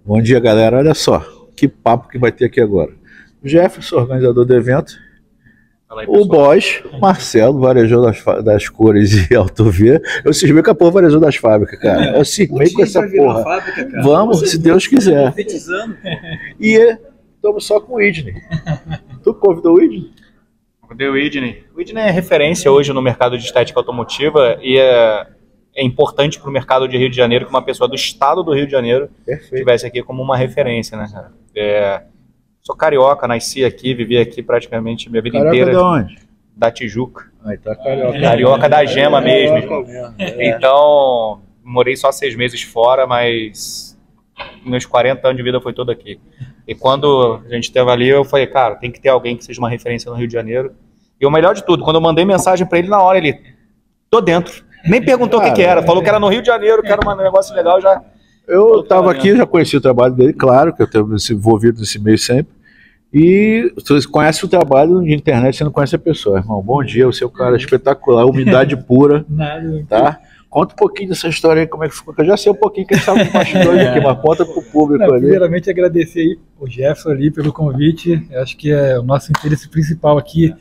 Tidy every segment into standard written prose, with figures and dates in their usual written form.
Bom dia, galera. Olha só, que papo que vai ter aqui agora. O Jefferson, organizador do evento, Fala aí, o pessoal. Boss, Marcelo, varejou das cores e autovia. Eu cismei com a porra varejou das fábricas, cara. Eu cismei com essa porra. Fábrica, Vamos, se Deus quiser. Profetizando. E estamos só com o Whitney. Tu convidou o Whitney? Cadê o Whitney? O Whitney é referência hoje no mercado de estética automotiva e é importante para o mercado de Rio de Janeiro que uma pessoa do estado do Rio de Janeiro estivesse aqui como uma referência, né, cara? Sou carioca, nasci aqui, vivi aqui praticamente minha vida Carioca inteira. de onde? Da Tijuca. Aí tá carioca. Carioca da gema mesmo, irmão. É. Então, morei só 6 meses fora, mas meus 40 anos de vida foi todo aqui. E quando a gente esteve ali, eu falei, cara, tem que ter alguém que seja uma referência no Rio de Janeiro. E o melhor de tudo, quando eu mandei mensagem para ele na hora, ele, tô dentro. Nem perguntou o que era, falou que era no Rio de Janeiro, que era um negócio legal, já... Eu estava aqui, já conheci o trabalho dele, claro, que eu tenho me envolvido nesse meio sempre. E você conhece o trabalho de internet, você não conhece a pessoa, irmão. Bom dia, você é um cara espetacular, umidade pura, tá? Conta um pouquinho dessa história aí, como é que ficou, que eu já sei um pouquinho que a gente estava com bastidores aqui, mas conta pro público ali. Primeiramente, agradecer aí o Jefferson ali pelo convite, eu acho que é o nosso interesse principal aqui.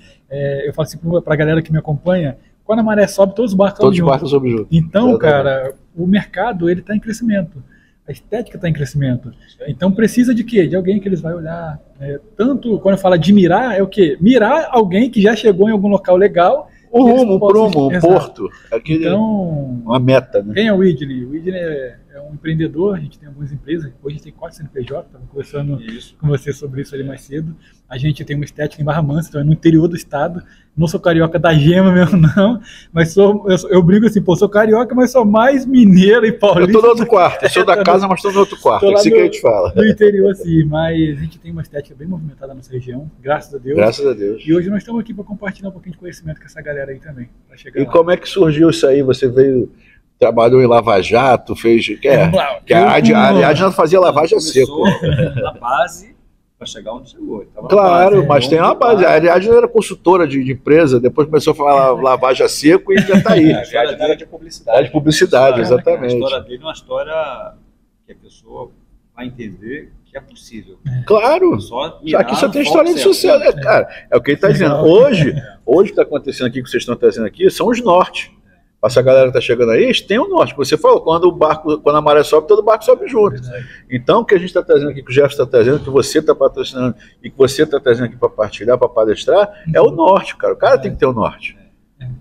Eu falo assim para a galera que me acompanha, quando a maré sobe, todos os barcos sobem junto. Então, cara, o mercado ele está em crescimento. A estética está em crescimento. Então precisa de quê? De alguém que eles vão olhar. Tanto quando eu falo de mirar, é o quê? Mirar alguém que já chegou em algum local legal. Um rumo, um prumo, um porto. Aquele, então, uma meta, né? Quem é o Whitney? O Whitney é um empreendedor, a gente tem algumas empresas, hoje a gente tem 4 CNPJ, estava conversando com você sobre isso ali mais cedo. A gente tem uma estética em Barra Mansa, então é no interior do estado. Não sou carioca da gema mesmo, não, mas eu brinco assim, pô, sou carioca, mas sou mais mineiro e paulista. Eu tô no outro quarto, eu sou da casa, mas tô no outro quarto, é assim que a gente fala. No interior, assim, mas a gente tem uma estética bem movimentada na nossa região, graças a Deus. Graças a Deus. E hoje nós estamos aqui para compartilhar um pouquinho de conhecimento com essa galera aí também. E lá. Como é que surgiu isso aí? Você veio... Trabalhou em Lava Jato, fez... Que a Ariadna fazia lavagem a seco. Na base, para chegar onde chegou. Claro, base, mas tem uma base. A Ariadna era consultora de empresa, depois começou a falar lavagem a seco e já está aí. A Ariadna era de publicidade. Era de publicidade, exatamente. A história dele é uma história que a pessoa vai entender que é possível. Claro. Aqui só tem história de sucesso. Cara, é o que ele está dizendo. Hoje o que está acontecendo aqui, que vocês estão trazendo aqui, são os nortes. Essa galera que está chegando aí, eles têm o norte. Você falou, quando a maré sobe, todo barco sobe junto. Então, o que a gente está trazendo aqui, que o Jefferson está trazendo, que você está patrocinando e que você está trazendo aqui para partilhar, para palestrar, é o norte, cara. O cara tem que ter o norte.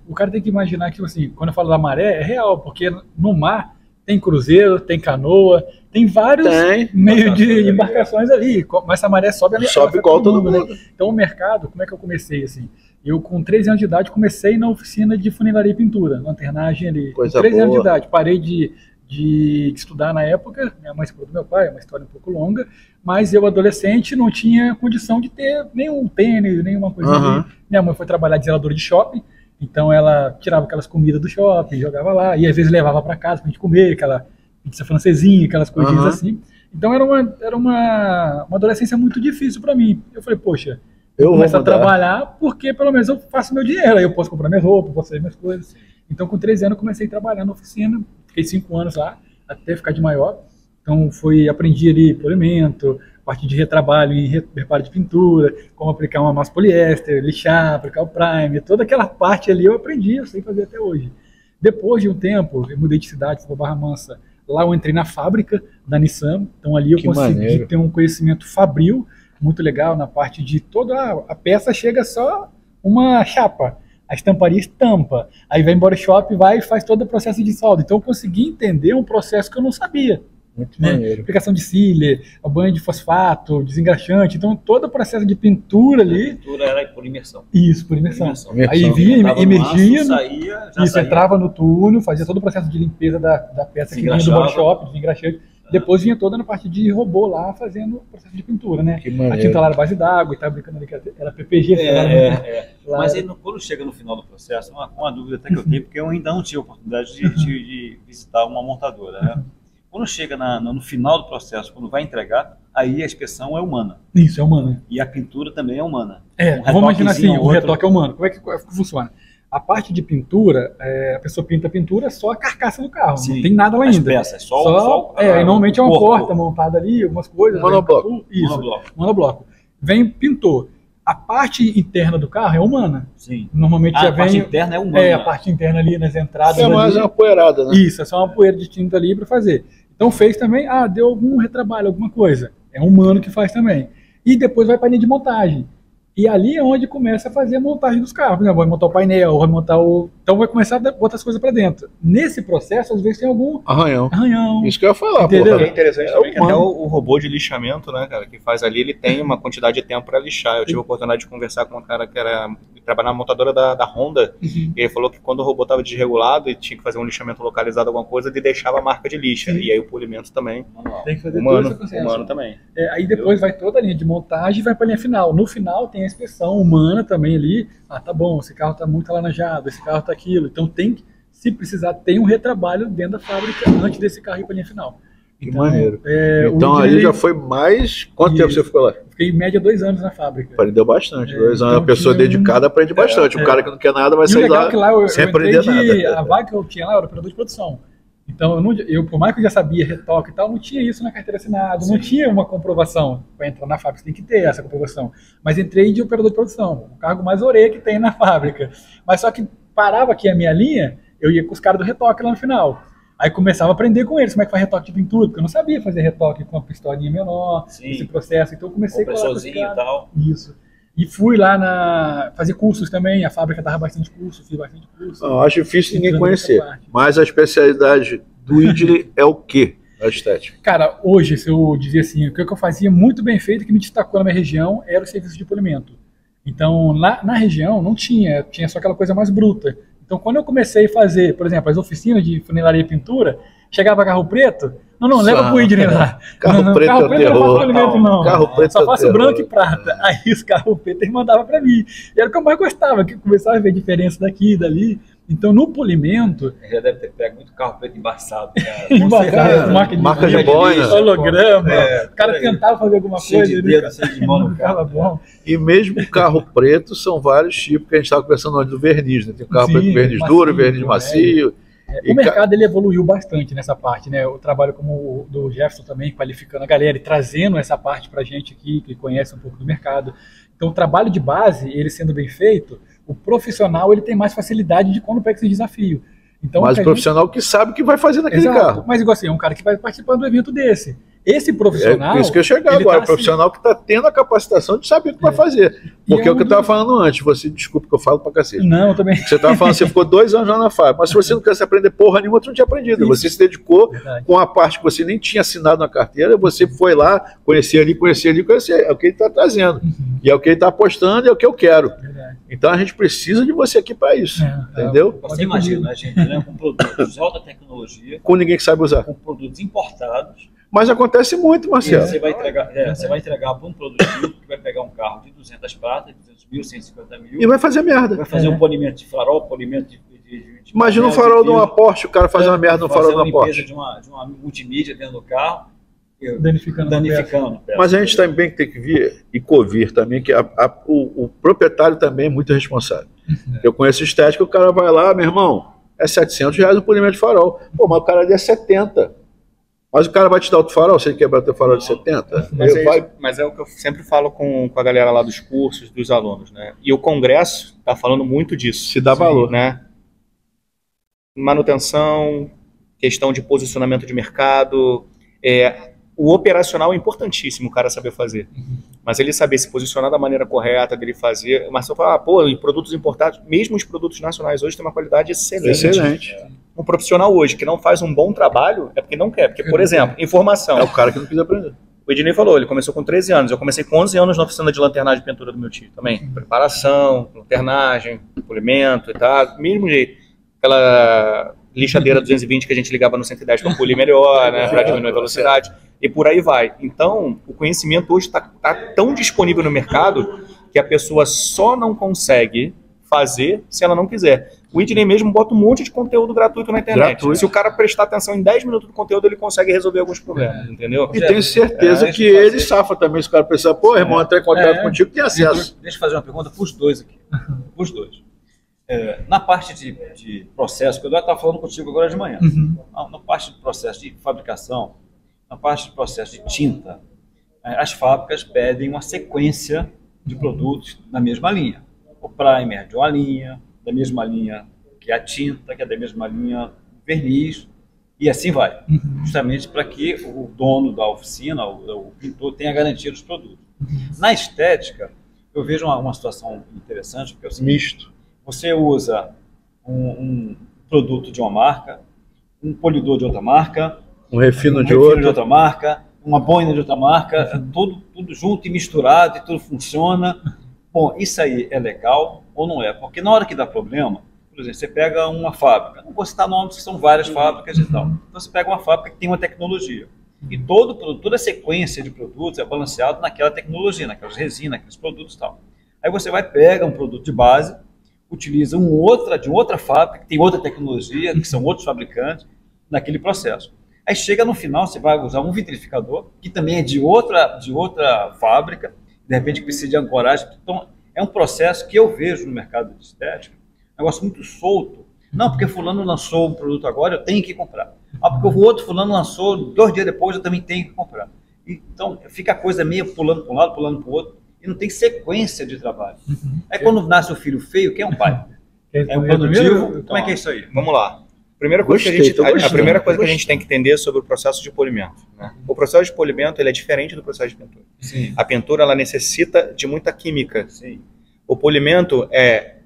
O cara tem que imaginar que, assim, quando eu falo da maré, é real, porque no mar tem cruzeiro, tem canoa, tem vários meios de embarcações ali. Mas a maré sobe, sobe igual todo mundo. Né? Então, o mercado, como é que eu comecei, assim? Eu, com 13 anos de idade, comecei na oficina de funilaria e pintura, lanternagem ali. Com 13 anos de idade, parei de estudar na época, minha mãe se separou do meu pai, é uma história um pouco longa, mas eu, adolescente, não tinha condição de ter nenhum tênis, nenhuma coisa ali. Minha mãe foi trabalhar de zeladora de shopping, então ela tirava aquelas comidas do shopping, jogava lá, e às vezes levava para casa pra gente comer, aquela pizza francesinha, aquelas coisinhas assim. Então era uma adolescência muito difícil para mim. Eu falei, poxa, eu começo a trabalhar porque pelo menos eu faço meu dinheiro, aí eu posso comprar minhas roupas, posso fazer minhas coisas. Então com 13 anos eu comecei a trabalhar na oficina, fiquei 5 anos lá, até ficar de maior. Então aprendi ali polimento, parte de retrabalho e reparo de pintura, como aplicar uma massa poliéster, lixar, aplicar o prime, toda aquela parte ali eu aprendi, eu sei fazer até hoje. Depois de um tempo, eu mudei de cidade, fui para Barra Mansa, lá eu entrei na fábrica da Nissan, então ali eu consegui ter um conhecimento fabril, muito legal na parte de toda a peça chega só uma chapa, a estamparia estampa, aí vai embora o shop, vai e faz todo o processo de solda. Então eu consegui entender um processo que eu não sabia. Muito maneiro. Aplicação de sealer, o banho de fosfato, desengraxante, então todo o processo de pintura ali. A pintura era por imersão. Isso, por imersão. Aí vinha, emergia, saía. Entrava no túnel, fazia todo o processo de limpeza da peça que vinha do body shop, desengraxante. Depois vinha toda na parte de robô lá, fazendo o processo de pintura, né? A tinta lá era base d'água, e tava brincando ali que era PPG. Mas aí, quando chega no final do processo, uma dúvida até que eu tenho, porque eu ainda não tive a oportunidade de visitar uma montadora, né? Quando chega no final do processo, quando vai entregar, aí a inspeção é humana. Isso, é humana. E a pintura também é humana. Vamos imaginar assim, o retoque é humano. Como é que funciona? A parte de pintura, a pessoa pinta a pintura só a carcaça do carro, Sim, não tem nada lá ainda. Peças, só e normalmente é uma porta montada ali, algumas coisas. Monobloco. Isso, monobloco. Vem pintor. A parte interna do carro é humana. Sim. Normalmente já a vem. parte interna é humana. A parte interna ali nas entradas. É mais uma poeirada, né? Isso, é só uma poeira de tinta ali para fazer. Então fez também, deu algum retrabalho, alguma coisa. É humano que faz também. E depois vai para a linha de montagem. E ali é onde começa a fazer a montagem dos carros. Por exemplo, vai montar o painel, vai montar o... Então vai começar a botar as coisas para dentro. Nesse processo, às vezes tem algum... Arranhão. Isso que eu ia falar, entendeu? É interessante também que até o robô de lixamento, né, cara, que faz ali, ele tem uma quantidade de tempo para lixar. Eu tive a oportunidade de conversar com um cara que trabalhava na montadora da Honda, e ele falou que quando o robô estava desregulado e tinha que fazer um lixamento localizado, alguma coisa, ele deixava a marca de lixa. E aí o polimento também, tem que fazer humano também. Aí depois vai toda a linha de montagem e vai para a linha final. No final tem a inspeção humana também ali. Tá bom, esse carro tá muito alanajado, esse carro tá aquilo. Então tem que, se precisar, tem um retrabalho dentro da fábrica antes desse carro ir para a linha final. Que maneiro. Então aí já foi mais... Quanto tempo você ficou lá? Fiquei em média 2 anos na fábrica. Aprendeu bastante. 2 anos, a pessoa dedicada aprende bastante. O cara que não quer nada vai sair lá sem aprender nada. A vaga que eu tinha lá era operador de produção. Então, por mais que eu já sabia retoque e tal, não tinha isso na carteira assinada, não tinha uma comprovação. Para entrar na fábrica, você tem que ter essa comprovação. Mas entrei de operador de produção, o cargo mais orelha que tem na fábrica. Mas só que parava aqui a minha linha, eu ia com os caras do retoque lá no final. Aí começava a aprender com eles como é que faz retoque de pintura, porque eu não sabia fazer retoque com uma pistolinha menor, esse processo. Então eu comecei com sozinho e tal. Isso. E fui lá fazer cursos também, a fábrica dava bastante curso, fiz bastante curso. Não, acho difícil ninguém conhecer, mas a especialidade do Idley é o quê? A estética. Cara, hoje, se eu dizer assim, o que eu fazia muito bem feito, que me destacou na minha região, era o serviço de polimento. Então, lá na região não tinha só aquela coisa mais bruta. Então, quando eu comecei a fazer, por exemplo, as oficinas de funilaria e pintura, chegava carro preto, não, leva pro Idley lá. Carro preto carro preto eu não faço polimento, não. Carro preto só faço branco e prata. Aí os carros pretos eles mandavam para mim. E era o que eu mais gostava, que eu começava a ver diferença daqui e dali. Então, no polimento... Já deve ter pego muito carro preto embaçado, cara. Marca de boina. Holograma. O cara tentava fazer alguma coisa. De dedo, de mão no carro. E mesmo carro preto, são vários tipos, que a gente estava conversando antes do verniz, né? Tem o carro preto, verniz duro, verniz macio. O mercado ele evoluiu bastante nessa parte, né? Eu trabalho como o do Jefferson também, qualificando a galera e trazendo essa parte pra gente aqui, que conhece um pouco do mercado. Então, o trabalho de base, ele sendo bem feito, o profissional ele tem mais facilidade de quando pega esse desafio. Então, mas o profissional que sabe o que vai fazer naquele carro. Mas igual assim, é um cara que vai participar do evento desse. Esse profissional... É isso que eu ia chegar agora, o profissional que está tendo a capacitação de saber o que vai fazer. Porque é o que eu estava falando antes, você, desculpa que eu falo pra cacete. Não, eu também. Você estava falando, você ficou 2 anos lá na fábrica, mas se você não quer se aprender porra nenhuma, você não tinha aprendido. Isso. Você se dedicou com a parte que você nem tinha assinado na carteira, você foi lá, conhecer ali, é o que ele está trazendo. E é o que ele está apostando, e é o que eu quero. Então a gente precisa de você aqui para isso, entendeu? Você imagina, a gente com produtos de alta tecnologia, com ninguém que sabe usar. Com produtos importados. Mas acontece muito, Marcelo. Você vai entregar para um produtivo que vai pegar um carro de 200 pratas, 200 mil, 150 mil. E vai fazer merda. Vai fazer um polimento de farol, polimento de imagina um farol de uma Porsche, o cara fazer uma merda no farol de uma Porsche. De uma multimídia dentro do carro. Danificando. Mas a gente também tem que vir e convir também que o proprietário também é muito responsável. Eu conheço estética, o cara vai lá, meu irmão, é R$700 o polimento de farol. Pô, mas o cara ali é 70. Mas o cara vai te dar outro farol se ele quebrar teu farol de 70? Mas é o que eu sempre falo com a galera lá dos cursos, dos alunos, né? E o Congresso está falando muito disso. Se dá valor. Né? Manutenção, questão de posicionamento de mercado. O operacional é importantíssimo o cara saber fazer. Mas ele saber se posicionar da maneira correta, dele fazer... Mas se eu falar, em produtos importados, mesmo os produtos nacionais hoje têm uma qualidade excelente. Um profissional hoje que não faz um bom trabalho é porque não quer. Porque, por exemplo, informação. É o cara que não quis aprender. O Ednei falou, ele começou com 13 anos. Eu comecei com 11 anos na oficina de lanternagem e pintura do meu tio também. Preparação, lanternagem, polimento e tal. Mesmo jeito. Aquela lixadeira 220 que a gente ligava no 110 para polir melhor, né, para diminuir a velocidade. E por aí vai. Então, o conhecimento hoje está tão disponível no mercado que a pessoa só não consegue fazer se ela não quiser. O Idney mesmo bota um monte de conteúdo gratuito na internet. Se o cara prestar atenção em 10 minutos do conteúdo, ele consegue resolver alguns problemas, entendeu? E tenho certeza que ele safa também. Se o cara precisar, irmão, entrar em contato contigo, tem acesso. Deixa eu fazer uma pergunta para os dois aqui. Os dois. Na parte de processo, que eu estava falando contigo agora de manhã, na parte de processo de fabricação, na parte de processo de tinta, as fábricas pedem uma sequência de produtos na mesma linha. O primer de uma linha, da mesma linha que a tinta, que é da mesma linha verniz, e assim vai. Justamente para que o dono da oficina, o pintor, tenha garantia dos produtos. Na estética, eu vejo uma situação interessante, porque é o seguinte, misto. Você usa um produto de uma marca, um polidor de outra marca, um refino de outra marca, uma boina de outra marca, tudo junto e misturado e tudo funciona. Bom, isso aí é legal ou não é? Porque na hora que dá problema, por exemplo, você pega uma fábrica, não vou citar nomes, que são várias fábricas e tal. Então você pega uma fábrica que tem uma tecnologia. E toda a sequência de produtos é balanceado naquela tecnologia, naquelas resinas, naqueles produtos e tal. Aí você pega um produto de base, utiliza de outra fábrica, que tem outra tecnologia, que são outros fabricantes, naquele processo. Aí chega no final, você vai usar um vitrificador, que também é de outra fábrica, de repente precisa de ancoragem. Então, é um processo que eu vejo no mercado de estética, um negócio muito solto. Não, porque fulano lançou um produto agora, eu tenho que comprar. Porque o outro fulano lançou 2 dias depois, eu também tenho que comprar. Então, fica a coisa meio pulando para um lado, pulando para o outro, e não tem sequência de trabalho. Aí quando nasce o filho feio, quem é um pai? É um produtivo? Como é que é isso aí? Vamos lá. A primeira coisa que a gente tem que entender sobre o processo de polimento. Né? O processo de polimento ele é diferente do processo de pintura. Sim. A pintura ela necessita de muita química. Sim. O polimento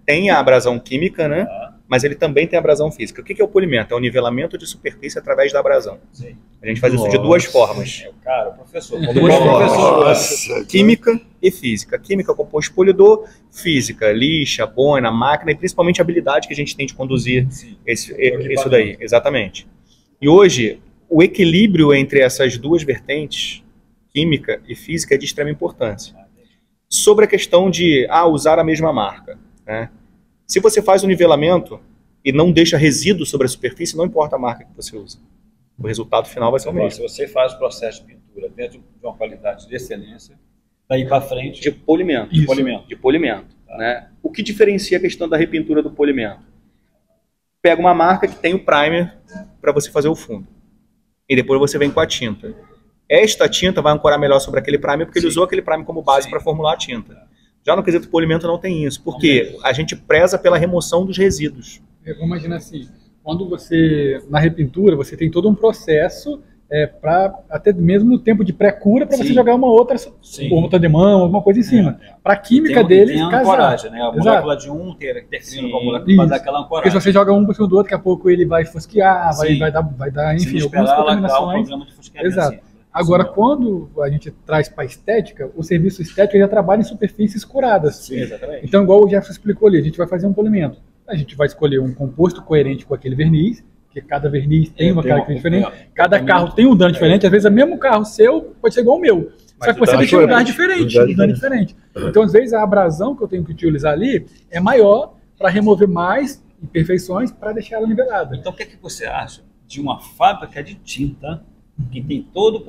tem a abrasão química, né? Mas ele também tem a abrasão física. O que é o polimento? É o nivelamento de superfície através da abrasão. Sim. A gente faz isso de 2 formas. Cara, o professor. Química e física. Química composto polidor, física, lixa, boina, máquina e principalmente a habilidade que a gente tem de conduzir isso daí. Exatamente. E hoje, o equilíbrio entre essas 2 vertentes, química e física, é de extrema importância. Sobre a questão de usar a mesma marca, né? Se você faz o nivelamento e não deixa resíduo sobre a superfície, não importa a marca que você usa. O resultado final vai ser o mesmo. Se você faz o processo de pintura dentro de uma qualidade de excelência, daí para frente... De polimento. De polimento. Né? O que diferencia a questão da repintura do polimento? Pega uma marca que tem o primer para você fazer o fundo. E depois você vem com a tinta. Esta tinta vai ancorar melhor sobre aquele primer porque ele usou aquele primer como base para formular a tinta. Já no quesito polimento não tem isso, porque a gente preza pela remoção dos resíduos. Vamos imaginar assim, quando você, na repintura, você tem todo um processo para até mesmo no tempo de pré-cura para você jogar uma outra de mão, alguma coisa em cima. Para a química deles casar. Ancoragem, né? A molécula de um interferindo com a molécula para dar aquela ancoragem. Porque se você joga um por cima do outro, daqui a pouco ele vai fosquear, vai dar enfim, algumas contaminações. Exato. Agora, quando a gente traz para a estética, o serviço estético já trabalha em superfícies curadas. Sim, exatamente. Então, igual o Jefferson explicou ali, a gente vai fazer um polimento. A gente vai escolher um composto coerente com aquele verniz, porque cada verniz tem uma característica diferente, cada carro tem um dano diferente, às vezes o mesmo carro seu pode ser igual ao meu, só que você deixa um dano diferente. Então, às vezes, a abrasão que eu tenho que utilizar ali é maior para remover mais imperfeições para deixar ela nivelada. Então, o que você acha de uma fábrica de tinta que tem todo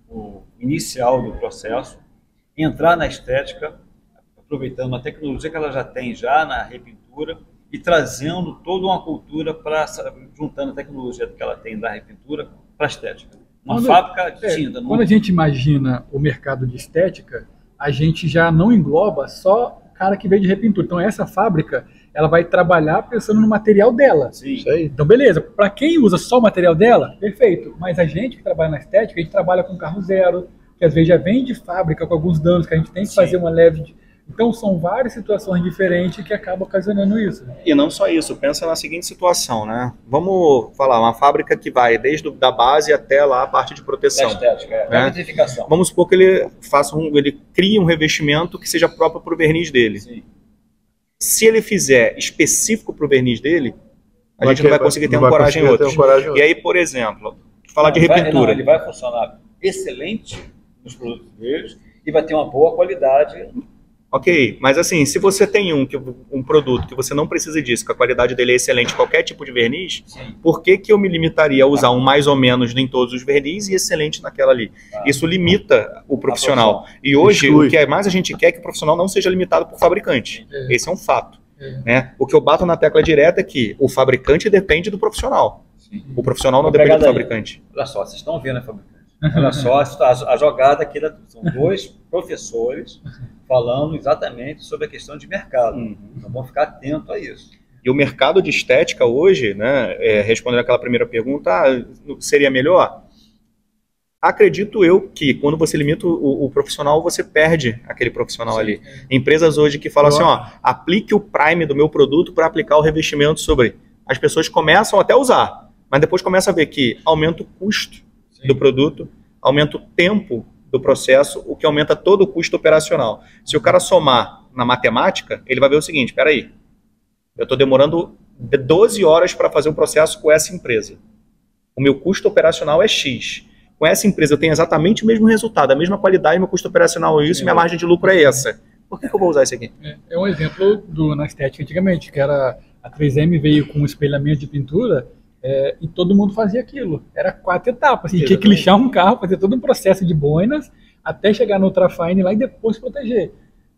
o inicial do processo, entrar na estética, aproveitando a tecnologia que ela já tem na repintura e trazendo toda uma cultura juntando a tecnologia que ela tem da repintura para a estética. Fábrica de tinta. Quando a gente imagina o mercado de estética, a gente já não engloba só o cara que veio de repintura. Então essa fábrica ela vai trabalhar pensando no material dela. Sim. Então, beleza. Para quem usa só o material dela, perfeito. Mas a gente que trabalha na estética, a gente trabalha com carro zero, que às vezes já vem de fábrica com alguns danos, que a gente tem que fazer uma leve... Então, são várias situações diferentes que acabam ocasionando isso. E não só isso. Pensa na seguinte situação, né? Vamos falar, uma fábrica que vai desde da base até lá a parte de proteção. Da estética, a vitrificação. Vamos supor que ele crie um revestimento que seja próprio para o verniz dele. Sim. Se ele fizer específico para o verniz dele, a gente não vai conseguir ter ancoragem em outros. E aí, por exemplo, falar de repintura. Ele vai funcionar excelente nos produtos deles e vai ter uma boa qualidade. Ok, mas assim, se você tem um produto que você não precisa disso, que a qualidade dele é excelente em qualquer tipo de verniz, por que eu me limitaria a usar um mais ou menos em todos os verniz e excelente naquela ali? Isso limita o profissional. E hoje, o que mais a gente quer é que o profissional não seja limitado por fabricante. Esse é um fato. Né? O que eu bato na tecla direta é que o fabricante depende do profissional. Sim. O profissional não depende do fabricante. Olha só, vocês estão vendo a fabricante. Olha só a jogada aqui, são dois professores falando exatamente sobre a questão de mercado. Então vamos ficar atento a isso. E o mercado de estética hoje, né, respondendo aquela primeira pergunta, seria melhor? Acredito eu que quando você limita o profissional, você perde aquele profissional ali. Empresas hoje que falam assim, ó, aplique o Prime do meu produto para aplicar o revestimento sobre. As pessoas começam até a usar, mas depois começam a ver que aumenta o custo do produto, aumenta o tempo do processo, o que aumenta todo o custo operacional. Se o cara somar na matemática, ele vai ver o seguinte, espera aí, eu estou demorando 12 horas para fazer um processo com essa empresa. O meu custo operacional é X. Com essa empresa eu tenho exatamente o mesmo resultado, a mesma qualidade, meu custo operacional é isso, minha margem de lucro é essa. Por que eu vou usar isso aqui? É um exemplo na estética antigamente, que era a 3M veio com um espelhamento de pintura e todo mundo fazia aquilo. Era 4 etapas. E tinha que lixar um carro, fazer todo um processo de boinas até chegar no ultrafine lá e depois proteger.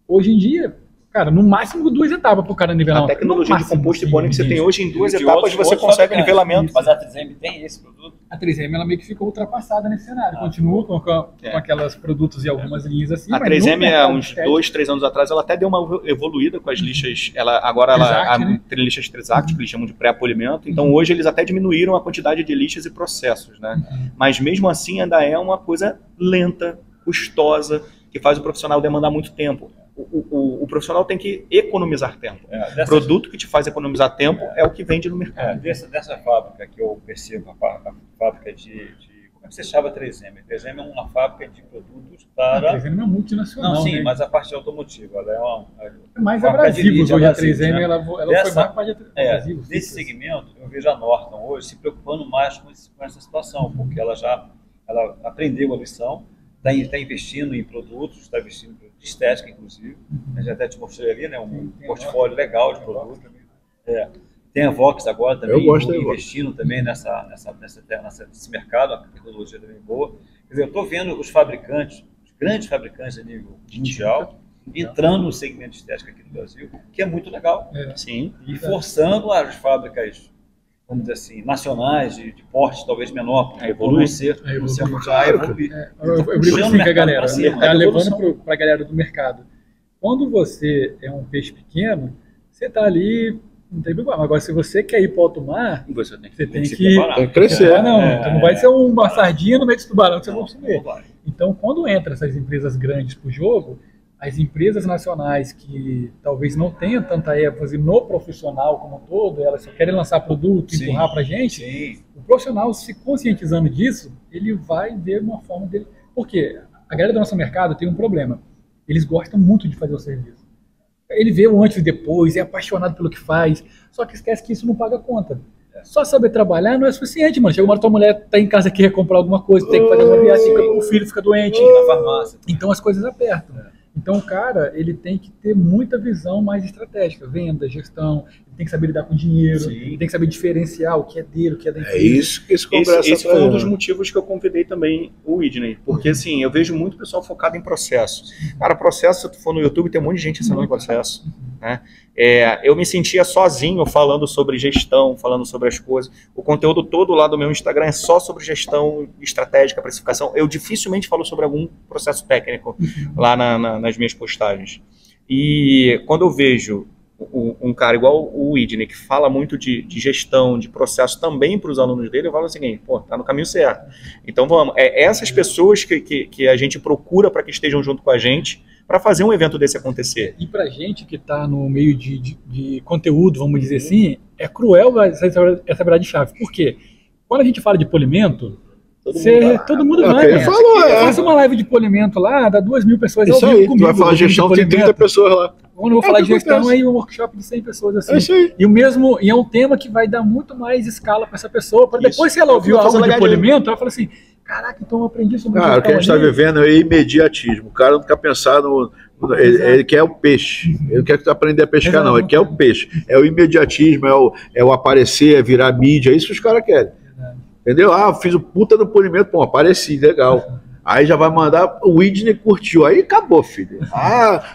Hoje em dia, cara, no máximo 2 etapas para o cara nivelar. A tecnologia de composto e boining que você tem hoje em 2 etapas você consegue o nivelamento. Mas a 3M tem esse produto? A 3M ela meio que ficou ultrapassada nesse cenário. Continua com aquelas produtos e algumas linhas assim. A 3M, há uns 2, 3 anos atrás, ela até deu uma evoluída com as lixas. Agora tem lixas Trisact, que eles chamam de pré-polimento. Então hoje eles até diminuíram a quantidade de lixas e processos, né? Mas mesmo assim ainda é uma coisa lenta, custosa, que faz o profissional demandar muito tempo. O profissional tem que economizar tempo. O produto que te faz economizar tempo é o que vende no mercado. Dessa fábrica que eu percebo, a fábrica de como é que você chama a 3M? A 3M é uma fábrica de produtos para... A 3M é uma multinacional. Não, sim, né? mas a parte automotiva, ela é uma mais abrasivos hoje. A 3M, né? ela foi mais parte de abrasivos. Nesse segmento, eu vejo a Norton hoje se preocupando mais com essa situação, porque ela aprendeu a lição, está investindo em produtos, está investindo em produtos de estética, inclusive. Eu já até te mostrei ali, né, um portfólio legal de produtos. Tem a Vox agora também investindo também nesse mercado, a tecnologia também boa. Quer dizer, eu estou vendo os fabricantes, os grandes fabricantes a nível mundial, entrando no segmento de estética aqui no Brasil, que é muito legal. Sim. E forçando as fábricas, vamos dizer assim, nacionais, de porte talvez menor, para evoluir. Eu brinco assim com a galera, levando para a galera do mercado. Quando você é um peixe pequeno, você está ali, não tem problema. Agora, se você quer ir para o alto mar, você tem que crescer. Você não vai ser uma sardinha no meio do tubarão que você vai consumir. Então, quando entra essas empresas grandes para o jogo, as empresas nacionais que talvez não tenham tanta ênfase no profissional como um todo, elas só querem lançar produto e empurrar para a gente, o profissional se conscientizando disso, ele vai ver uma forma dele. Porque a galera do nosso mercado tem um problema. Eles gostam muito de fazer o serviço. Ele vê o antes e depois, é apaixonado pelo que faz, só que esquece que isso não paga conta. Só saber trabalhar não é suficiente, mano. Chega uma hora tua mulher tá em casa, quer comprar alguma coisa, tem que fazer uma viagem, o filho fica doente, na farmácia. Então as coisas apertam. Então o cara, ele tem que ter muita visão mais estratégica, venda, gestão, ele tem que saber lidar com dinheiro, ele tem que saber diferenciar o que é dele, o que é da empresa. É isso que esse congresso esse foi um dos motivos que eu convidei também o Whitney, porque assim, eu vejo muito pessoal focado em processo. Cara, processo, se tu for no YouTube, tem um monte de gente ensinando processo. Né? Eu me sentia sozinho falando sobre gestão, falando sobre as coisas. O conteúdo todo lá do meu Instagram é só sobre gestão estratégica, precificação. Eu dificilmente falo sobre algum processo técnico lá nas minhas postagens. E quando eu vejo um cara igual o Whitney, que fala muito de gestão, de processo também para os alunos dele, eu falo o seguinte, pô, tá no caminho certo. Então vamos, essas pessoas que a gente procura para que estejam junto com a gente, para fazer um evento desse acontecer. E para gente que está no meio de conteúdo, vamos dizer assim, é cruel essa verdade-chave. Por quê? Quando a gente fala de polimento, todo mundo vai. Eu faço uma live de polimento lá, dá 2.000 pessoas ao vivo comigo. Tu vai falar de gestão, tem 30 pessoas lá. Quando eu vou falar de gestão, aí um workshop de 100 pessoas assim. É isso aí. E é um tema que vai dar muito mais escala para essa pessoa, para depois, se ela ouviu a aula de polimento, ela fala assim, caraca, então eu aprendi sobre gestão. Cara, o que a gente está vivendo é imediatismo. O cara não quer pensar ele quer o peixe. Ele não quer aprender a pescar, não. Ele quer o peixe. É o imediatismo, é o aparecer, é virar mídia. É isso que os caras querem. Entendeu? Ah, fiz o puta do polimento. Pô, apareci, legal. Aí já vai mandar, o Whitney curtiu, aí acabou, filho.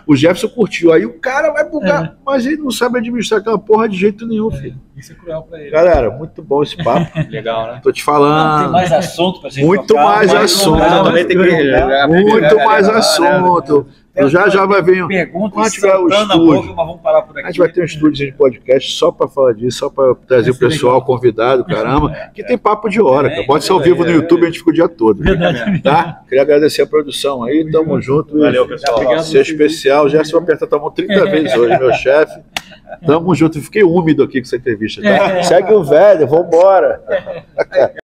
O Jefferson curtiu, aí o cara vai bugar, mas ele não sabe administrar aquela porra de jeito nenhum, filho. Isso é cruel pra ele. Galera, muito bom esse papo. Legal, né? Tô te falando. Tem mais assunto pra gente muito tocar, mais assunto. Muito mais assunto. Já vai vir. Quando tiver o estúdio, vamos parar por aqui. A gente vai ter um estúdio de podcast só para falar disso, só para trazer o pessoal convidado, caramba, que tem papo de hora. Pode ser ao vivo no YouTube, a gente fica o dia todo. Tá? Queria agradecer a produção aí, tamo junto. Valeu, pessoal. Ser especial. Gerson vai apertar tua mão 30 vezes hoje, meu chefe. Tamo junto. Fiquei úmido aqui com essa entrevista, tá? Segue o velho, vambora.